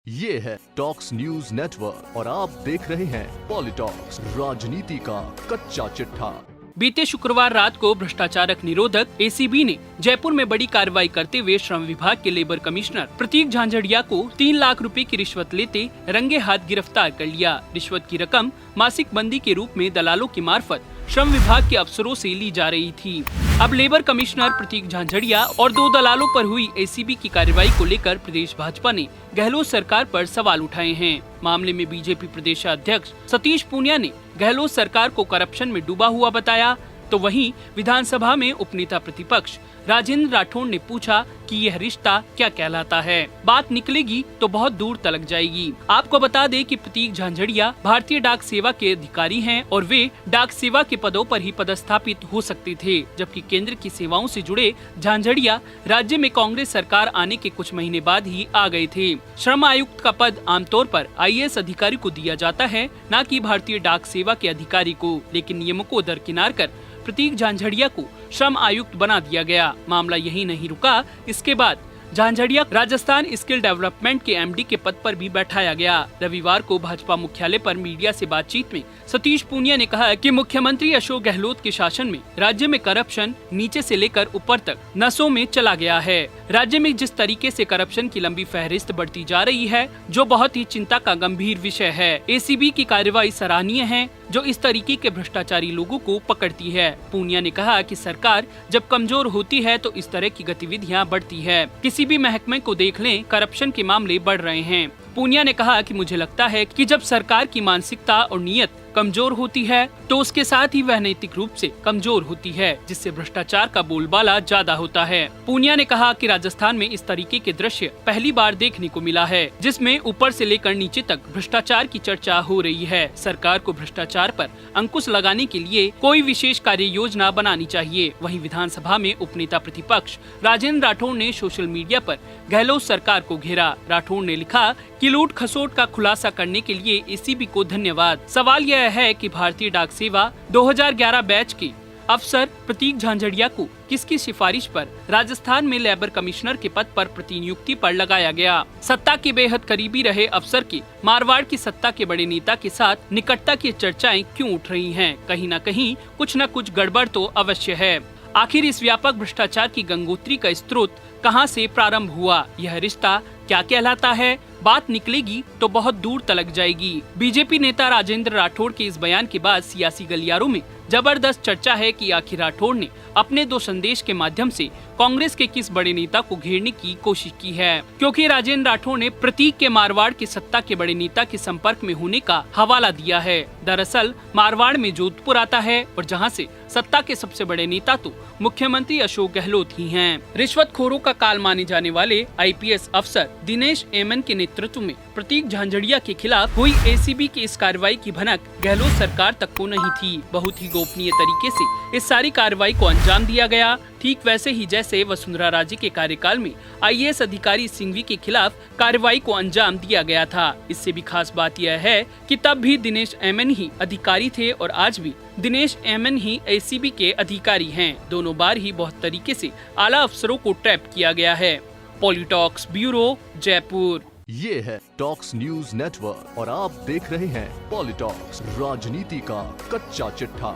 ये है talks news network और आप देख रहे हैं पॉलिटॉक्स, राजनीति का कच्चा चिट्ठा। बीते शुक्रवार रात को भ्रष्टाचार निरोधक एसीबी ने जयपुर में बड़ी कार्रवाई करते हुए श्रम विभाग के लेबर कमिश्नर प्रतीक झांझड़िया को 3 लाख रुपए की रिश्वत लेते रंगे हाथ गिरफ्तार कर लिया। रिश्वत की रकम मासिक बंदी के रूप में दलालों की मार्फत श्रम विभाग के अफसरों से ली जा रही थी। अब लेबर कमिश्नर प्रतीक झांझड़िया और 2 दलालों पर हुई एसीबी की कार्रवाई को लेकर प्रदेश भाजपा ने गहलोत सरकार पर सवाल उठाए हैं। मामले में बीजेपी प्रदेश अध्यक्ष सतीश पूनिया ने गहलोत सरकार को करप्शन में डूबा हुआ बताया, तो वहीं विधानसभा में उपनेता प्रतिपक्ष राजेंद्र राठौड़ ने पूछा कि यह रिश्ता क्या कहलाता है। बात निकलेगी तो बहुत दूर तलक जाएगी। आपको बता दें कि प्रतीक झांझड़िया भारतीय डाक सेवा के अधिकारी हैं और वे डाक सेवा के पदों पर ही पदस्थापित हो सकते थे, जबकि केंद्र की सेवाओं से जुड़े झांझड़िया राज्य में कांग्रेस सरकार आने के कुछ महीने बाद ही आ गए थे। श्रम आयुक्त का पद आमतौर पर आईएएस अधिकारी को दिया जाता है, न कि भारतीय डाक सेवा के अधिकारी को, लेकिन नियमों को दरकिनार कर प्रतीक झांझड़िया को श्रम आयुक्त बना दिया गया। मामला यही नहीं रुका, इसके बाद झांझड़िया राजस्थान स्किल डेवलपमेंट के एमडी के पद पर भी बैठाया गया। रविवार को भाजपा मुख्यालय पर मीडिया से बातचीत में सतीश पूनिया ने कहा कि मुख्यमंत्री अशोक गहलोत के शासन में राज्य में करप्शन नीचे से लेकर ऊपर तक नसों में चला गया है। राज्य में जिस तरीके से करप्शन की लंबी फहरिस्त बढ़ती जा रही है, जो बहुत ही चिंता का गंभीर विषय है। एसीबी की कार्रवाई सराहनीय है, जो इस तरीके के भ्रष्टाचारी लोगों को पकड़ती है। पूनिया ने कहा कि सरकार जब कमजोर होती है तो इस तरह की गतिविधियां बढ़ती है। किसी भी महकमे को देख लें, करप्शन के मामले बढ़ रहे हैं। पूनिया ने कहा कि मुझे लगता है कि जब सरकार की मानसिकता और नीयत कमजोर होती है तो उसके साथ ही वह नैतिक रूप से कमजोर होती है, जिससे भ्रष्टाचार का बोलबाला ज्यादा होता है। पूनिया ने कहा कि राजस्थान में इस तरीके के दृश्य पहली बार देखने को मिला है, जिसमें ऊपर से लेकर नीचे तक भ्रष्टाचार की चर्चा हो रही है। सरकार को भ्रष्टाचार पर अंकुश लगाने के लिए कोई विशेष कार्य योजना बनानी चाहिए। वहीं विधानसभा में उपनेता प्रतिपक्ष राजेंद्र राठौड़ ने सोशल मीडिया पर गहलोत सरकार को घेरा। राठौड़ ने लिखा कि लूट खसोट का खुलासा करने के लिए एसीबी को धन्यवाद। सवाल यह है कि भारतीय डाक सेवा 2011 बैच के अफसर प्रतीक झांझड़िया को किसकी सिफारिश पर राजस्थान में लेबर कमिश्नर के पद पर प्रतिनियुक्ति पर लगाया गया। सत्ता के बेहद करीबी रहे अफसर की मारवाड़ की सत्ता के बड़े नेता के साथ निकटता की चर्चाएं क्यों उठ रही हैं? कहीं न कहीं कुछ न कुछ गड़बड़ तो अवश्य है। आखिर इस व्यापक भ्रष्टाचार की गंगोत्री का स्रोत कहां से प्रारंभ हुआ? यह रिश्ता क्या कहलाता है? बात निकलेगी तो बहुत दूर तलक जाएगी। बीजेपी नेता राजेंद्र राठौड़ के इस बयान के बाद सियासी गलियारों में जबरदस्त चर्चा है कि आखिर राठौड़ ने अपने 2 संदेश के माध्यम से कांग्रेस के किस बड़े नेता को घेरने की कोशिश की है, क्योंकि राजेंद्र राठौड़ ने प्रतीक के मारवाड़ की सत्ता के बड़े नेता के संपर्क में होने का हवाला दिया है। दरअसल मारवाड़ में जोधपुर आता है और जहां से सत्ता के सबसे बड़े नेता तो मुख्यमंत्री अशोक गहलोत ही हैं। रिश्वतखोरों का काल माने जाने वाले आईपीएस अफसर दिनेश एमएन के नेतृत्व में प्रतीक झांझड़िया के खिलाफ हुई एसीबी की इस कार्रवाई की भनक गहलोत सरकार तक को नहीं थी। बहुत ही गोपनीय तरीके से इस सारी कार्रवाई को अंजाम दिया गया, ठीक वैसे ही जैसे वसुंधरा राजे के कार्यकाल में आईएएस अधिकारी सिंघवी के खिलाफ कार्रवाई को अंजाम दिया गया था। इससे भी खास बात यह है कि तब भी दिनेश एमएन ही अधिकारी थे और आज भी दिनेश एमएन ही एसीबी के अधिकारी हैं। दोनों बार ही बहुत तरीके से आला अफसरों को ट्रैप किया गया है। पॉलिटॉक्स ब्यूरो, जयपुर। ये है टॉक्स न्यूज नेटवर्क और आप देख रहे हैं पॉलिटॉक्स, राजनीति का कच्चा चिट्ठा।